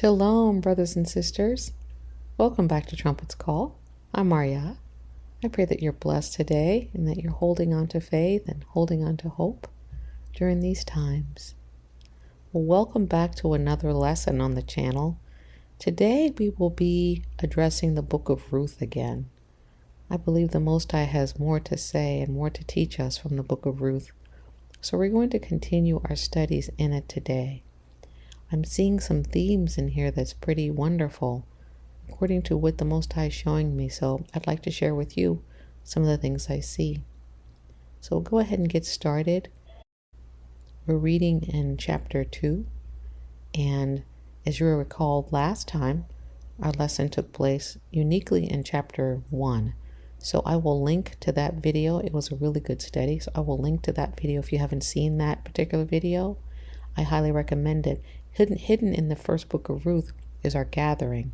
Shalom, brothers and sisters. Welcome back to Trumpets Call. I'm Maria. I pray that you're blessed today and that you're holding on to faith and holding on to hope during these times. Well, welcome back to another lesson on the channel. Today we will be addressing the Book of Ruth again. I believe the Most High has more to say and more to teach us from the Book of Ruth. So we're going to continue our studies in it today. I'm seeing some themes in here that's pretty wonderful, according to what the Most High is showing me. So I'd like to share with you some of the things I see. So we'll go ahead and get started. We're reading in chapter 2. And as you recall, last time, our lesson took place uniquely in chapter 1. So I will link to that video. It was a really good study. So I will link to that video if you haven't seen that particular video. I highly recommend it. Hidden in the first book of Ruth is our gathering,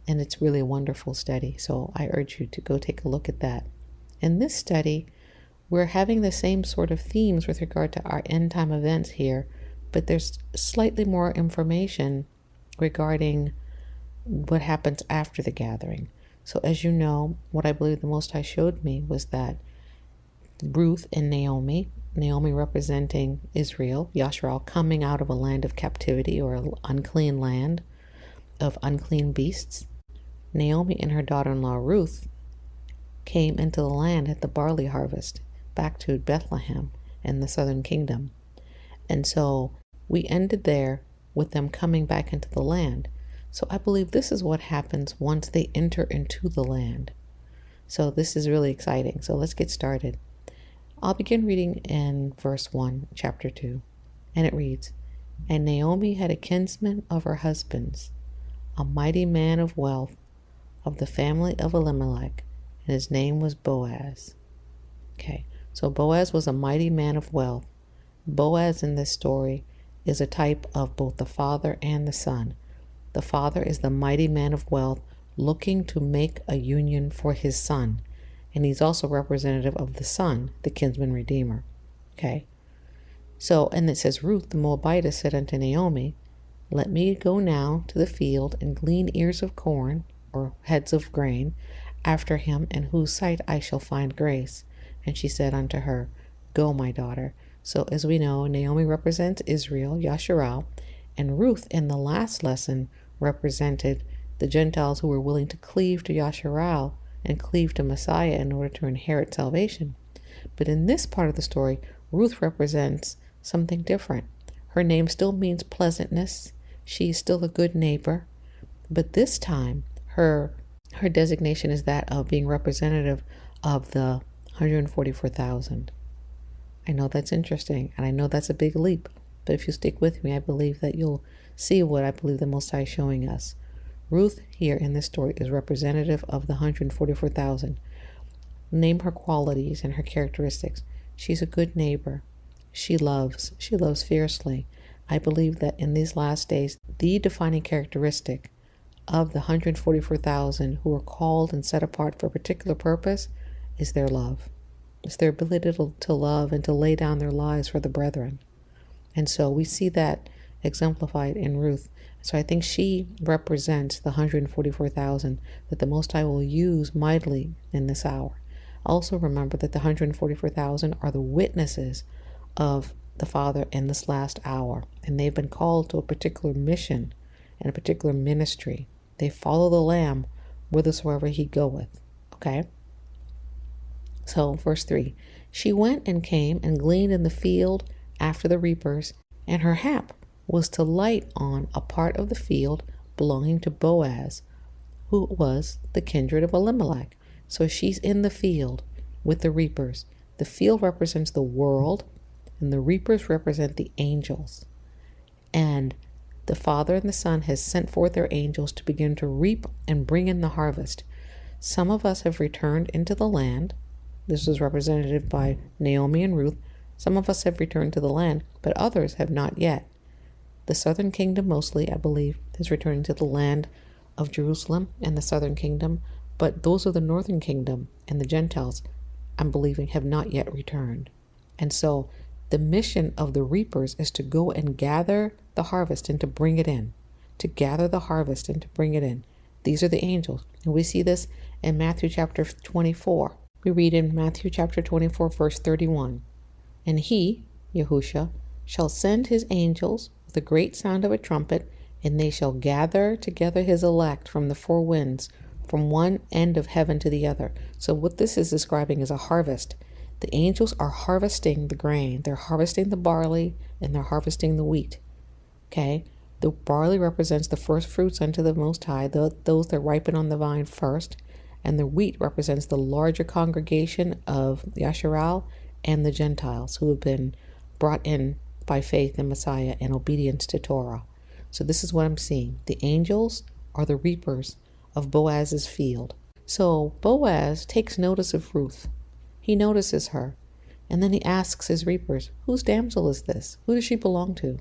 and it's really a wonderful study, so I urge you to go take a look at that. In this study, we're having the same sort of themes with regard to our end time events here, but there's slightly more information regarding what happens after the gathering. So as you know, what I believe the Most High showed me was that Ruth and Naomi representing Israel, Yasharal, coming out of a land of captivity or an unclean land of unclean beasts. Naomi and her daughter-in-law Ruth came into the land at the barley harvest, back to Bethlehem in the southern kingdom. And so we ended there with them coming back into the land. So I believe this is what happens once they enter into the land. So this is really exciting. So let's get started. I'll begin reading in verse 1, chapter 2, and it reads, "And Naomi had a kinsman of her husband's, a mighty man of wealth, of the family of Elimelech, and his name was Boaz." Okay, so Boaz was a mighty man of wealth. Boaz in this story is a type of both the father and the son. The father is the mighty man of wealth looking to make a union for his son. And he's also representative of the son, the kinsman redeemer. Okay. So, and it says, Ruth the Moabitess said unto Naomi, "Let me go now to the field and glean ears of corn, or heads of grain, after him, in whose sight I shall find grace." And she said unto her, "Go, my daughter." So as we know, Naomi represents Israel, Yasharal, and Ruth in the last lesson represented the Gentiles who were willing to cleave to Yasharal and cleave to Messiah in order to inherit salvation. But in this part of the story, Ruth represents something different. Her name still means pleasantness. She is still a good neighbor. But this time, her designation is that of being representative of the 144,000. I know that's interesting, and I know that's a big leap. But if you stick with me, I believe that you'll see what I believe the Most High is showing us. Ruth here in this story is representative of the 144,000. Name her qualities and her characteristics. She's a good neighbor. She loves fiercely. I believe that in these last days, the defining characteristic of the 144,000 who are called and set apart for a particular purpose is their love. It's their ability to love and to lay down their lives for the brethren. And so we see that exemplified in Ruth. So I think she represents the 144,000 that the Most High will use mightily in this hour. Also remember that the 144,000 are the witnesses of the Father in this last hour. And they've been called to a particular mission and a particular ministry. They follow the Lamb whithersoever he goeth. Okay? So verse 3, "She went and came and gleaned in the field after the reapers, and her hap was to light on a part of the field belonging to Boaz, who was the kindred of Elimelech." So she's in the field with the reapers. The field represents the world, and the reapers represent the angels. And the Father and the Son has sent forth their angels to begin to reap and bring in the harvest. Some of us have returned into the land. This is represented by Naomi and Ruth. Some of us have returned to the land, but others have not yet. The southern kingdom mostly, I believe, is returning to the land of Jerusalem and the southern kingdom, but those of the northern kingdom and the Gentiles, I'm believing, have not yet returned. And so the mission of the reapers is to go and gather the harvest and to bring it in. to gather the harvest and to bring it in. These are the angels. And we see this in Matthew chapter 24. We read in Matthew chapter 24, verse 31. And he, Yahushua, shall send his angels with a great sound of a trumpet, and they shall gather together his elect from the four winds, from one end of heaven to the other. So what this is describing is a harvest. The angels are harvesting the grain. They're harvesting the barley and they're harvesting the wheat. Okay? The barley represents the first fruits unto the Most High, those that ripen on the vine first. And the wheat represents the larger congregation of Yasharal and the Gentiles who have been brought in by faith in Messiah and obedience to Torah. So this is what I'm seeing. The angels are the reapers of Boaz's field. So Boaz takes notice of Ruth. He notices her. And then he asks his reapers, whose damsel is this? Who does she belong to?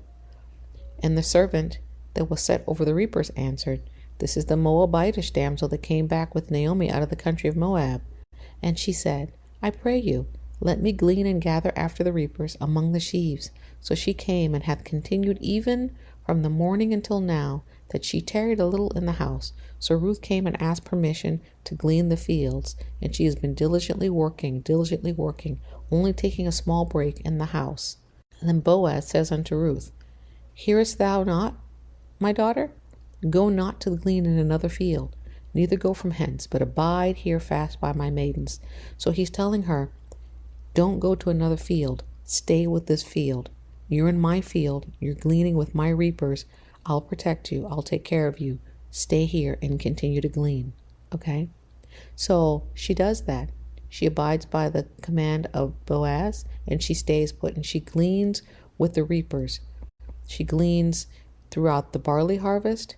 And the servant that was set over the reapers answered, this is the Moabitish damsel that came back with Naomi out of the country of Moab. And she said, I pray you, let me glean and gather after the reapers among the sheaves. So she came and hath continued even from the morning until now, that she tarried a little in the house. So Ruth came and asked permission to glean the fields, and she has been diligently working, only taking a small break in the house. And then Boaz says unto Ruth, hearest thou not, my daughter? Go not to glean in another field, neither go from hence, but abide here fast by my maidens. So he's telling her, don't go to another field. Stay with this field. You're in my field. You're gleaning with my reapers. I'll protect you. I'll take care of you. Stay here and continue to glean. Okay? So she does that. She abides by the command of Boaz, and she stays put, and she gleans with the reapers. She gleans throughout the barley harvest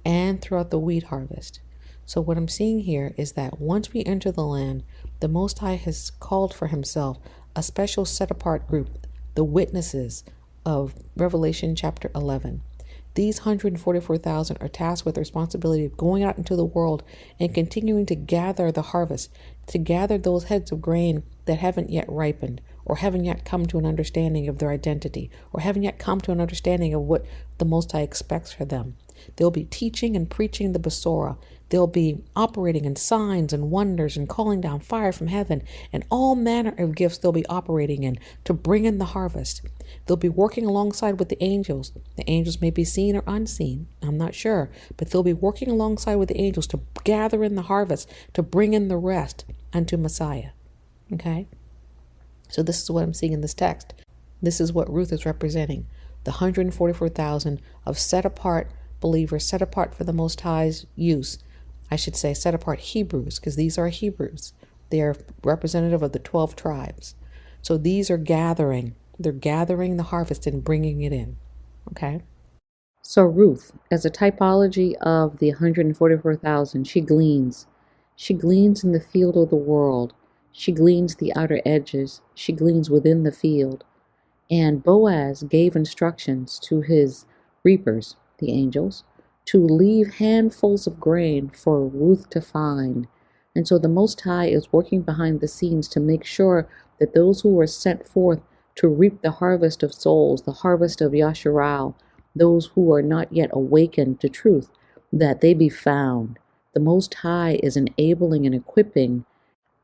and throughout the wheat harvest. So what I'm seeing here is that once we enter the land, the Most High has called for himself a special set-apart group, the witnesses of Revelation chapter 11. These 144,000 are tasked with the responsibility of going out into the world and continuing to gather the harvest, to gather those heads of grain that haven't yet ripened, or haven't yet come to an understanding of their identity, or haven't yet come to an understanding of what the Most High expects for them. They'll be teaching and preaching the Besorah. They'll be operating in signs and wonders and calling down fire from heaven, and all manner of gifts they'll be operating in to bring in the harvest. They'll be working alongside with the angels. The angels may be seen or unseen, I'm not sure, but they'll be working alongside with the angels to gather in the harvest, to bring in the rest unto Messiah. Okay? So this is what I'm seeing in this text. This is what Ruth is representing. The 144,000 of set-apart believers, set apart for the Most High's use. I should say set apart Hebrews, because these are Hebrews. They are representative of the 12 tribes. So these are gathering. They're gathering the harvest and bringing it in. Okay? So Ruth, as a typology of the 144,000, she gleans. She gleans in the field of the world. She gleans the outer edges. She gleans within the field. And Boaz gave instructions to his reapers, the angels, to leave handfuls of grain for Ruth to find. And so the Most High is working behind the scenes to make sure that those who are sent forth to reap the harvest of souls, the harvest of Yasharal, those who are not yet awakened to truth, that they be found. The Most High is enabling and equipping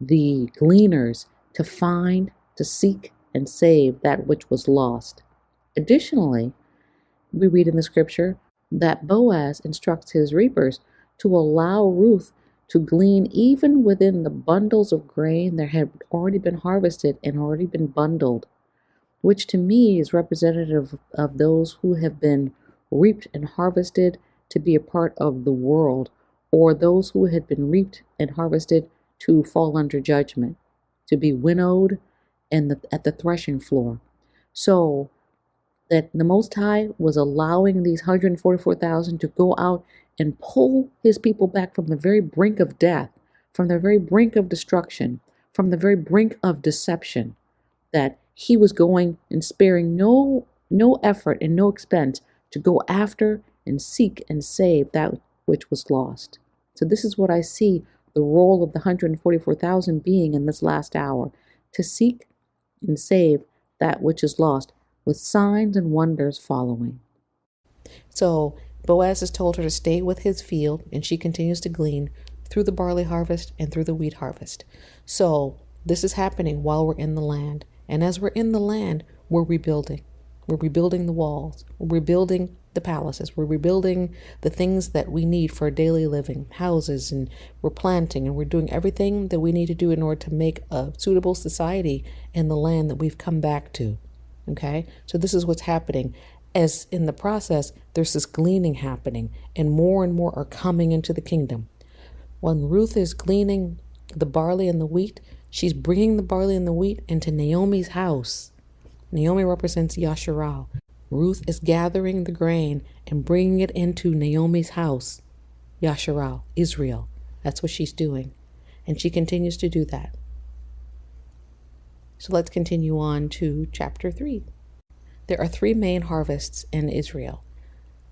the gleaners to find, to seek, and save that which was lost. Additionally, we read in the scripture that Boaz instructs his reapers to allow Ruth to glean even within the bundles of grain that had already been harvested and already been bundled, which to me is representative of those who have been reaped and harvested to be a part of the world, or those who had been reaped and harvested to fall under judgment, to be winnowed at the threshing floor. So that the Most High was allowing these 144,000 to go out and pull his people back from the very brink of death, from the very brink of destruction, from the very brink of deception, that he was going and sparing no effort and no expense to go after and seek and save that which was lost. So this is what I see the role of the 144,000 being in this last hour, to seek and save that which is lost, with signs and wonders following. So Boaz has told her to stay with his field, and she continues to glean through the barley harvest and through the wheat harvest. So this is happening while we're in the land. And as we're in the land, we're rebuilding. We're rebuilding the walls. We're rebuilding the palaces. We're rebuilding the things that we need for daily living, houses, and we're planting, and we're doing everything that we need to do in order to make a suitable society in the land that we've come back to. Okay? So this is what's happening. As in the process, there's this gleaning happening, and more are coming into the kingdom. When Ruth is gleaning the barley and the wheat, she's bringing the barley and the wheat into Naomi's house. Naomi represents Yasharal. Ruth is gathering the grain and bringing it into Naomi's house, Yasharal, Israel. That's what she's doing. And she continues to do that. So let's continue on to chapter 3. There are 3 main harvests in Israel.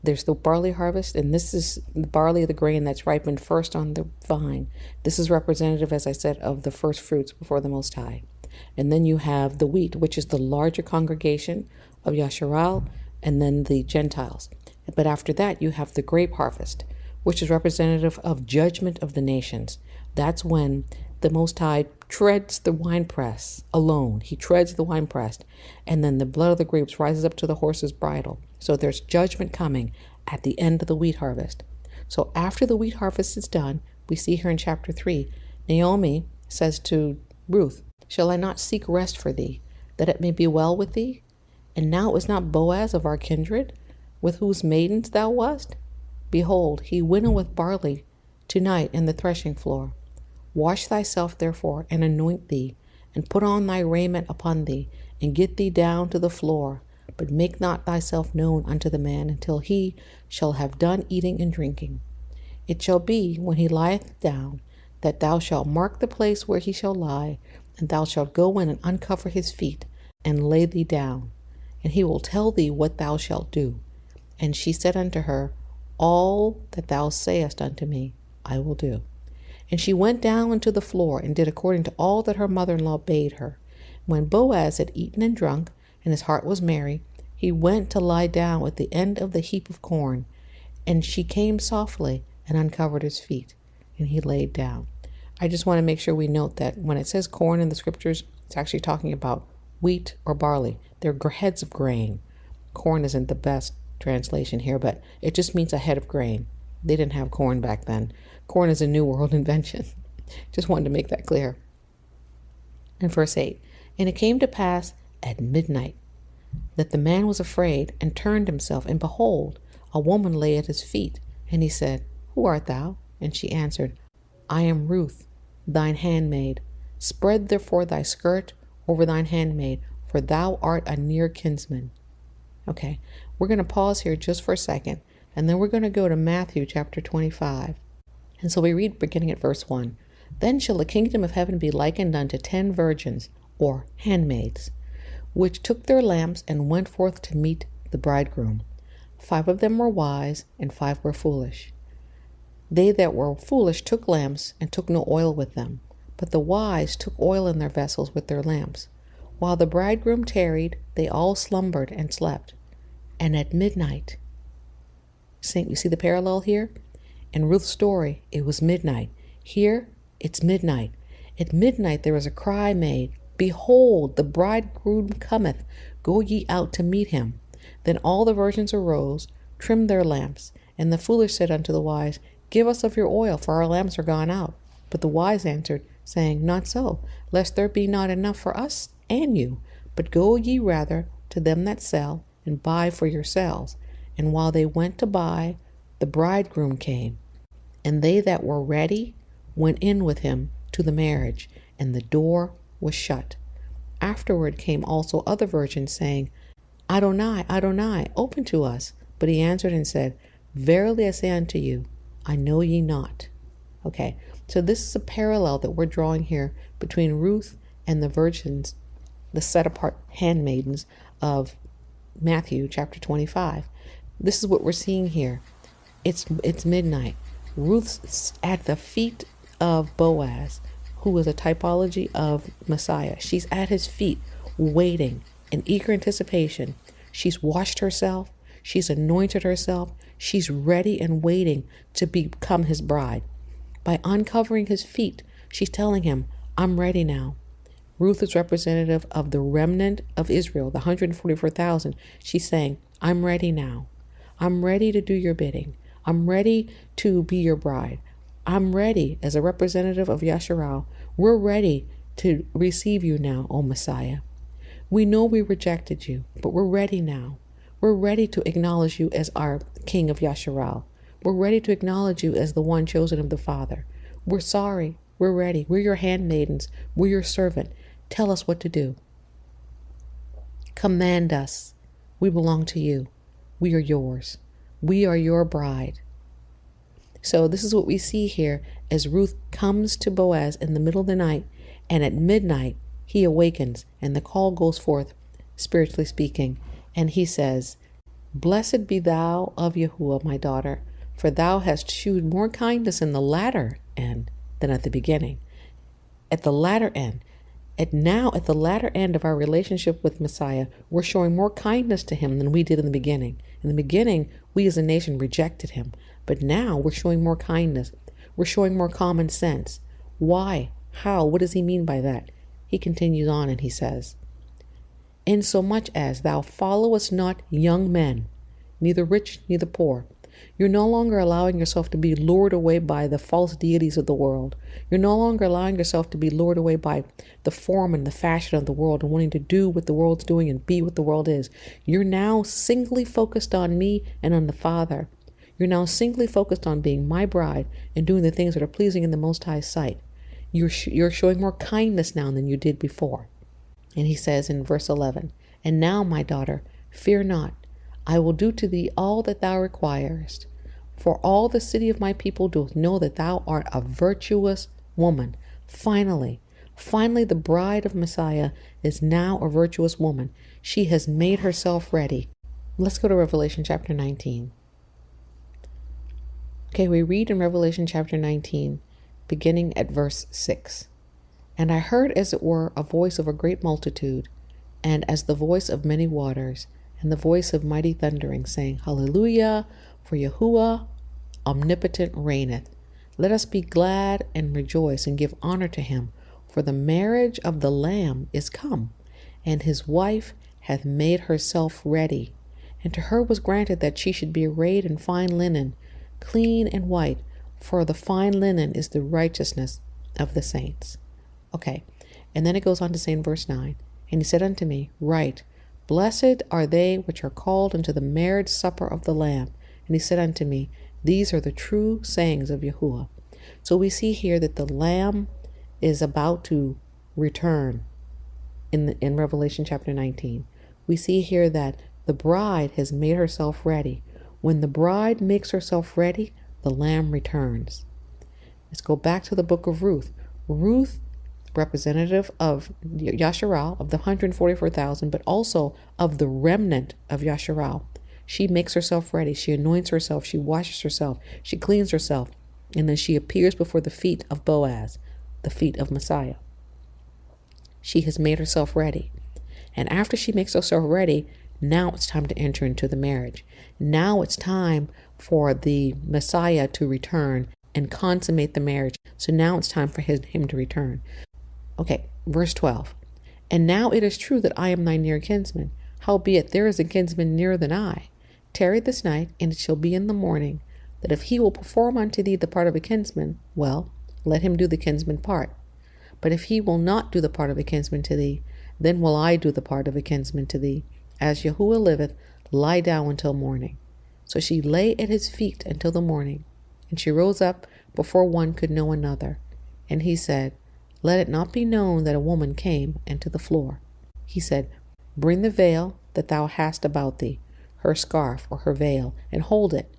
There's the barley harvest, and this is the barley, the grain that's ripened first on the vine. This is representative, as I said, of the first fruits before the Most High. And then you have the wheat, which is the larger congregation of Yasharal, and then the Gentiles. But after that, you have the grape harvest, which is representative of judgment of the nations. That's when the Most High treads the winepress alone. He treads the winepress, and then the blood of the grapes rises up to the horse's bridle. So there's judgment coming at the end of the wheat harvest. So after the wheat harvest is done, we see here in chapter 3, Naomi says to Ruth, "Shall I not seek rest for thee, that it may be well with thee? And now it was not Boaz of our kindred, with whose maidens thou wast? Behold, he winnoweth barley tonight in the threshing floor. Wash thyself therefore, and anoint thee, and put on thy raiment upon thee, and get thee down to the floor. But make not thyself known unto the man until he shall have done eating and drinking. It shall be, when he lieth down, that thou shalt mark the place where he shall lie, and thou shalt go in and uncover his feet, and lay thee down. And he will tell thee what thou shalt do. And she said unto her, All that thou sayest unto me, I will do. And she went down unto the floor, and did according to all that her mother-in-law bade her. When Boaz had eaten and drunk, and his heart was merry, he went to lie down at the end of the heap of corn. And she came softly and uncovered his feet, and he laid down. I just want to make sure we note that when it says corn in the scriptures, it's actually talking about wheat or barley. They're heads of grain. Corn isn't the best translation here, but it just means a head of grain. They didn't have corn back then. Corn is a New World invention. Just wanted to make that clear. In verse 8, and it came to pass at midnight that the man was afraid and turned himself, and behold, a woman lay at his feet. And he said, Who art thou? And she answered, I am Ruth, thine handmaid. Spread therefore thy skirt over thine handmaid, for thou art a near kinsman. Okay, we're going to pause here just for a second, and then we're going to go to Matthew chapter 25. And so we read beginning at verse 1. Then shall the kingdom of heaven be likened unto 10 virgins, or handmaids, which took their lamps and went forth to meet the bridegroom. 5 of them were wise, and 5 were foolish. They that were foolish took lamps, and took no oil with them. But the wise took oil in their vessels with their lamps. While the bridegroom tarried, they all slumbered and slept. And at midnight, you see the parallel here? In Ruth's story, it was midnight. Here, it's midnight. At midnight there was a cry made, Behold, the bridegroom cometh, go ye out to meet him. Then all the virgins arose, trimmed their lamps. And the foolish said unto the wise, Give us of your oil, for our lamps are gone out. But the wise answered, saying, Not so, lest there be not enough for us and you. But go ye rather to them that sell, and buy for yourselves. And while they went to buy, the bridegroom came. And they that were ready went in with him to the marriage, and the door was shut. Afterward came also other virgins, saying, Adonai, Adonai, open to us. But he answered and said, Verily I say unto you, I know ye not. Okay, so this is a parallel that we're drawing here between Ruth and the virgins, the set-apart handmaidens of Matthew chapter 25. This is what we're seeing here. It's midnight. Ruth's at the feet of Boaz, who is a typology of Messiah. She's at his feet, waiting in eager anticipation. She's washed herself. She's anointed herself. She's ready and waiting to become his bride. By uncovering his feet, she's telling him, I'm ready now. Ruth is representative of the remnant of Israel, the 144,000. She's saying, I'm ready now. I'm ready to do your bidding. I'm ready to be your bride. I'm ready as a representative of Yasharal. We're ready to receive you now, O Messiah. We know we rejected you, but we're ready now. We're ready to acknowledge you as our King of Yasharal. We're ready to acknowledge you as the one chosen of the Father. We're sorry. We're ready. We're your handmaidens. We're your servant. Tell us what to do. Command us. We belong to you. We are yours. We are your bride. So this is what we see here as Ruth comes to Boaz in the middle of the night, and at midnight he awakens and the call goes forth, spiritually speaking, and he says, Blessed be thou of Yahuwah, my daughter, for thou hast shewed more kindness in the latter end than at the beginning. At the latter end, at the latter end of our relationship with Messiah, we're showing more kindness to him than we did in the beginning. In the beginning, we as a nation rejected him, but now we're showing more kindness. We're showing more common sense. Why? How? What does he mean by that? He continues on and he says, Insomuch as thou followest not young men, neither rich, neither poor. You're no longer allowing yourself to be lured away by the false deities of the world. You're no longer allowing yourself to be lured away by the form and the fashion of the world and wanting to do what the world's doing and be what the world is. You're now singly focused on me and on the Father. You're now singly focused on being my bride and doing the things that are pleasing in the Most High's sight. You're showing more kindness now than you did before. And he says in verse 11, And now, my daughter, fear not. I will do to thee all that thou requirest. For all the city of my people doth know that thou art a virtuous woman. Finally, the bride of Messiah is now a virtuous woman. She has made herself ready. Let's go to Revelation chapter 19. Okay, we read in Revelation chapter 19, beginning at verse 6. And I heard as it were a voice of a great multitude, and as the voice of many waters, and the voice of mighty thundering, saying, Hallelujah, for Yahuwah omnipotent reigneth. Let us be glad and rejoice and give honor to him, for the marriage of the Lamb is come, and his wife hath made herself ready. And to her was granted that she should be arrayed in fine linen, clean and white, for the fine linen is the righteousness of the saints. Okay, and then it goes on to say in verse 9, And he said unto me, Write, Blessed are they which are called unto the marriage supper of the Lamb. And he said unto me, These are the true sayings of Yahuwah. So we see here that the Lamb is about to return in Revelation chapter 19. We see here that the bride has made herself ready. When the bride makes herself ready, the Lamb returns. Let's go back to the book of Ruth. Ruth, representative of Yasharal, of the 144,000, but also of the remnant of Yasharal. She makes herself ready. She anoints herself. She washes herself. She cleans herself. And then she appears before the feet of Boaz, the feet of Messiah. She has made herself ready. And after she makes herself ready, now it's time to enter into the marriage. Now it's time for the Messiah to return and consummate the marriage. So now it's time for him to return. Okay, verse 12. And now it is true that I am thy near kinsman. Howbeit there is a kinsman nearer than I. Tarry this night, and it shall be in the morning, that if he will perform unto thee the part of a kinsman, well, let him do the kinsman part. But if he will not do the part of a kinsman to thee, then will I do the part of a kinsman to thee. As Yahuwah liveth, lie down until morning. So she lay at his feet until the morning, and she rose up before one could know another. And he said, Let it not be known that a woman came into the floor. He said, Bring the veil that thou hast about thee, her scarf or her veil, and hold it.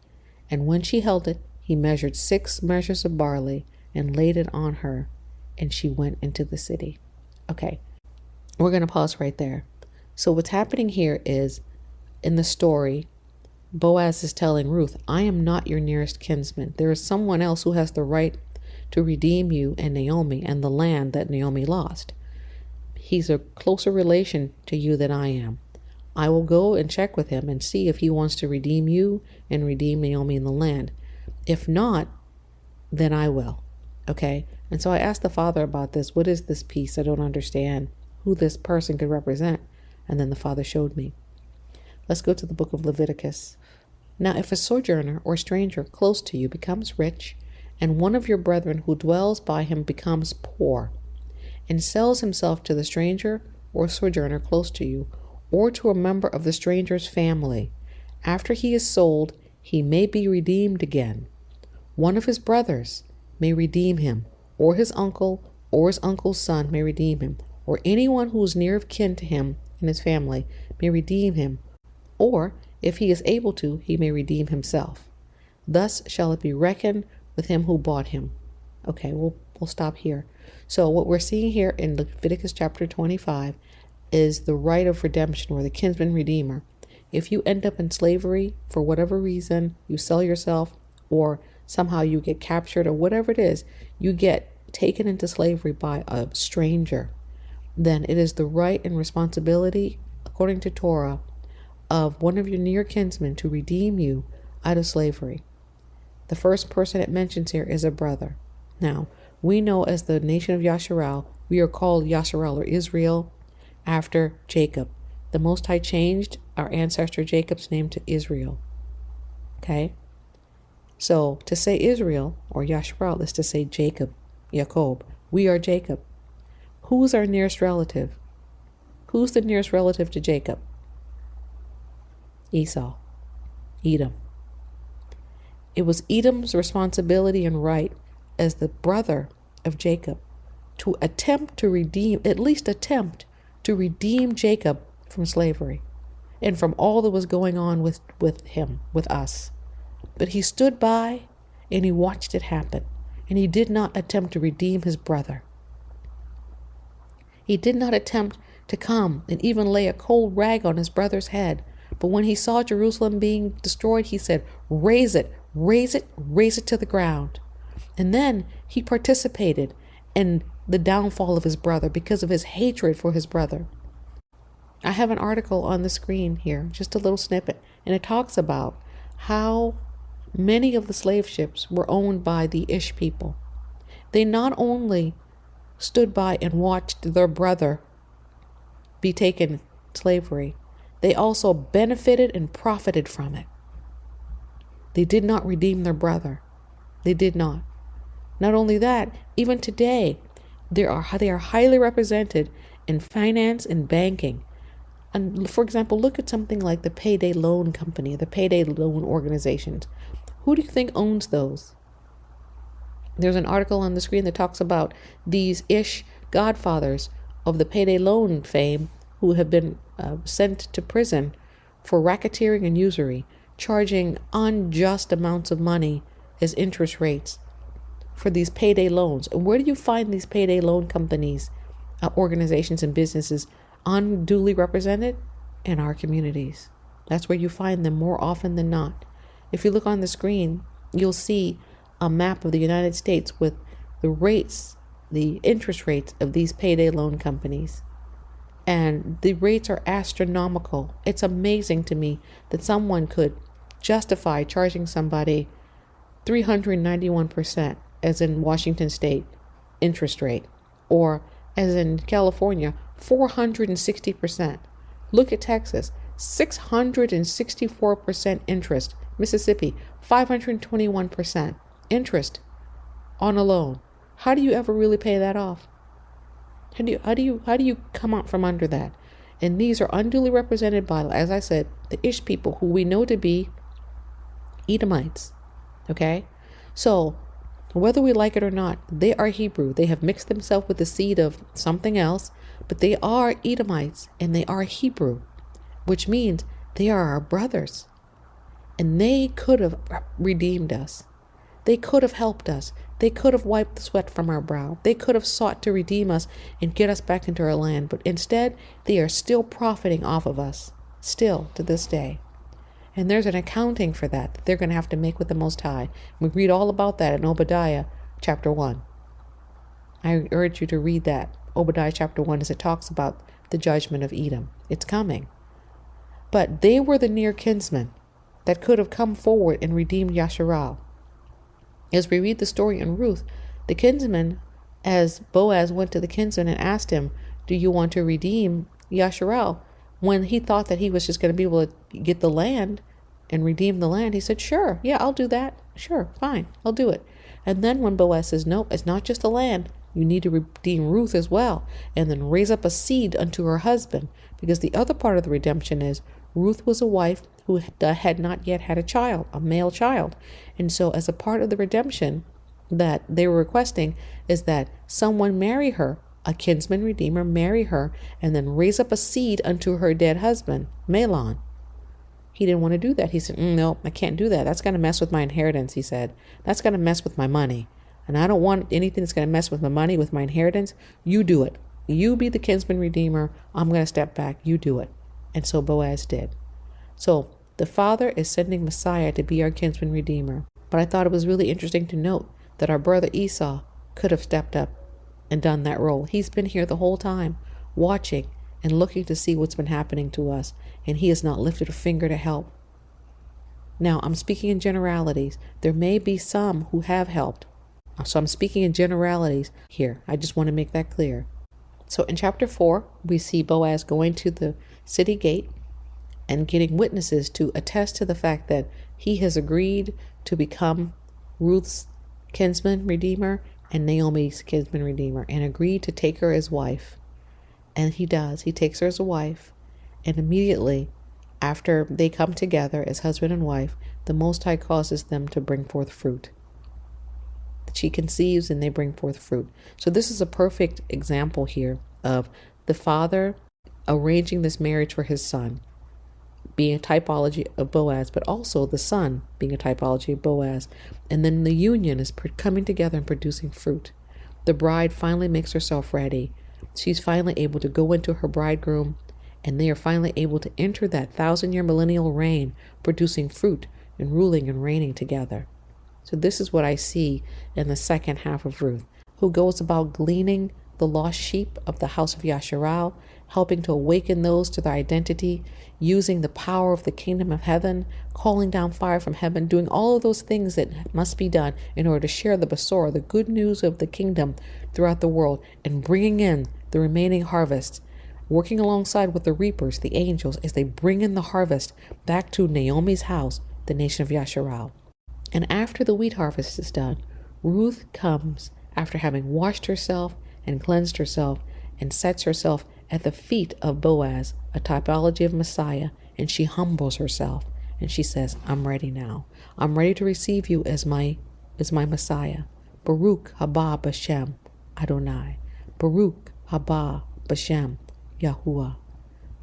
And when she held it, he measured 6 measures of barley and laid it on her, and she went into the city. Okay, we're going to pause right there. So what's happening here is, in the story, Boaz is telling Ruth, I am not your nearest kinsman. There is someone else who has the right to redeem you and Naomi and the land that Naomi lost. He's a closer relation to you than I am. I will go and check with him and see if he wants to redeem you and redeem Naomi in the land. If not, then I will. Okay? And so I asked the father about this. What is this piece? I don't understand who this person could represent. And then the father showed me. Let's go to the book of Leviticus. Now, if a sojourner or stranger close to you becomes rich, and one of your brethren who dwells by him becomes poor, and sells himself to the stranger or sojourner close to you, or to a member of the stranger's family, after he is sold, he may be redeemed again. One of his brothers may redeem him, or his uncle or his uncle's son may redeem him, or anyone who is near of kin to him and his family may redeem him, or if he is able to, he may redeem himself. Thus shall it be reckoned with him who bought him. Okay, we'll stop here. So what we're seeing here in Leviticus chapter 25 is the right of redemption, or the kinsman redeemer. If you end up in slavery for whatever reason, you sell yourself, or somehow you get captured, or whatever it is, you get taken into slavery by a stranger, then it is the right and responsibility, according to Torah, of one of your near kinsmen to redeem you out of slavery. The first person it mentions here is a brother. Now, we know as the nation of Yasharal, we are called Yasharal, or Israel, after Jacob. The Most High changed our ancestor Jacob's name to Israel. Okay? So to say Israel, or Yasharal, is to say Jacob, Jacob. We are Jacob. Who's our nearest relative? Who's the nearest relative to Jacob? Esau, Edom. It was Edom's responsibility and right as the brother of Jacob to attempt to redeem, at least attempt to redeem Jacob from slavery and from all that was going on with him, with us. But he stood by and he watched it happen, and he did not attempt to redeem his brother. He did not attempt to come and even lay a cold rag on his brother's head. But when he saw Jerusalem being destroyed, he said, raise it, raise it, raise it to the ground. And then he participated in the downfall of his brother because of his hatred for his brother. I have an article on the screen here, just a little snippet, and it talks about how many of the slave ships were owned by the Ish people. They not only stood by and watched their brother be taken slavery, they also benefited and profited from it. They did not redeem their brother. They did not. Not only that, even today, they are highly represented in finance and banking. And for example, look at something like the payday loan company, the payday loan organizations. Who do you think owns those? There's an article on the screen that talks about these Ish godfathers of the payday loan fame who have been sent to prison for racketeering and usury, charging unjust amounts of money as interest rates for these payday loans. And where do you find these payday loan companies, organizations, and businesses unduly represented? In our communities. That's where you find them more often than not. If you look on the screen, you'll see a map of the United States with the rates, the interest rates of these payday loan companies. And the rates are astronomical. It's amazing to me that someone could justify charging somebody 391%, as in Washington State, interest rate, or as in California, 460%. Look at Texas, 664% interest. Mississippi, 521% interest on a loan. How do you ever really pay that off? How do you come out from under that? And these are unduly represented by, as I said, the Ish people, who we know to be Edomites. Okay? So, whether we like it or not, they are Hebrew. They have mixed themselves with the seed of something else, but they are Edomites and they are Hebrew, which means they are our brothers. And they could have redeemed us. They could have helped us. They could have wiped the sweat from our brow. They could have sought to redeem us and get us back into our land. But instead, they are still profiting off of us, still to this day. And there's an accounting for that they're going to have to make with the Most High. We read all about that in Obadiah chapter 1. I urge you to read that, Obadiah chapter 1, as it talks about the judgment of Edom. It's coming. But they were the near kinsmen that could have come forward and redeemed Yasharal. As we read the story in Ruth, the kinsman, as Boaz went to the kinsman and asked him, do you want to redeem Yasharal? When he thought that he was just going to be able to get the land and redeem the land, he said, sure, yeah, I'll do that. Sure, fine, I'll do it. And then when Boaz says, no, it's not just the land. You need to redeem Ruth as well, and then raise up a seed unto her husband. Because the other part of the redemption is Ruth was a wife who had not yet had a child, a male child. And so as a part of the redemption that they were requesting is that someone marry her, a kinsman redeemer marry her, and then raise up a seed unto her dead husband, Mahlon. He didn't want to do that. He said, no, I can't do that. That's going to mess with my inheritance, he said. That's going to mess with my money. And I don't want anything that's going to mess with my money, with my inheritance. You do it. You be the kinsman redeemer. I'm going to step back. You do it. And so Boaz did. So the Father is sending Messiah to be our kinsman redeemer. But I thought it was really interesting to note that our brother Esau could have stepped up and done that role. He's been here the whole time, watching and looking to see what's been happening to us. And he has not lifted a finger to help. Now, I'm speaking in generalities. There may be some who have helped. So I'm speaking in generalities here. I just want to make that clear. So in chapter 4, we see Boaz going to the city gate and getting witnesses to attest to the fact that he has agreed to become Ruth's kinsman redeemer and Naomi's kinsman redeemer, and agreed to take her as wife. And he does. He takes her as a wife. And immediately after they come together as husband and wife, the Most High causes them to bring forth fruit. She conceives and they bring forth fruit. So this is a perfect example here of the father arranging this marriage for his son, being a typology of Boaz, but also the son being a typology of Boaz. And then the union is coming together and producing fruit. The bride finally makes herself ready. She's finally able to go into her bridegroom, and they are finally able to enter that 1,000-year millennial reign, producing fruit and ruling and reigning together. So this is what I see in the second half of Ruth, who goes about gleaning the lost sheep of the house of Yasharal, helping to awaken those to their identity, using the power of the kingdom of heaven, calling down fire from heaven, doing all of those things that must be done in order to share the Besorah, the good news of the kingdom throughout the world, and bringing in the remaining harvest, working alongside with the reapers, the angels, as they bring in the harvest back to Naomi's house, the nation of Yasharal. And after the wheat harvest is done, Ruth comes after having washed herself and cleansed herself and sets herself at the feet of Boaz, a typology of Messiah, and she humbles herself and she says, I'm ready now. I'm ready to receive you as my Messiah. Baruch haba b'Shem Adonai. Baruch haba b'Shem Yahuwah.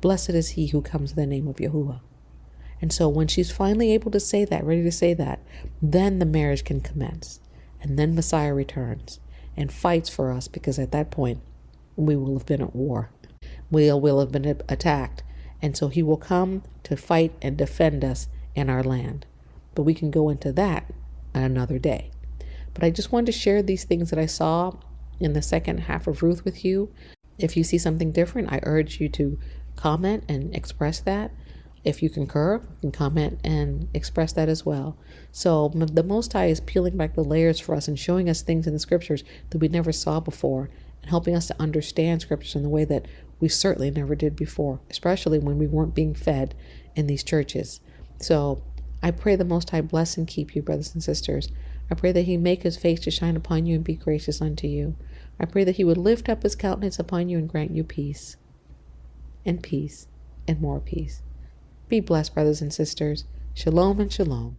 Blessed is he who comes in the name of Yahuwah. And so when she's finally able to say that, ready to say that, then the marriage can commence. And then Messiah returns and fights for us, because at that point, we will have been at war. We will have been attacked. And so he will come to fight and defend us in our land. But we can go into that another day. But I just wanted to share these things that I saw in the second half of Ruth with you. If you see something different, I urge you to comment and express that. If you concur, you can comment and express that as well. So the Most High is peeling back the layers for us and showing us things in the scriptures that we never saw before, and helping us to understand scriptures in the way that we certainly never did before, especially when we weren't being fed in these churches. So I pray the Most High bless and keep you, brothers and sisters. I pray that he make his face to shine upon you and be gracious unto you. I pray that he would lift up his countenance upon you and grant you peace and more peace. Be blessed, brothers and sisters. Shalom and shalom.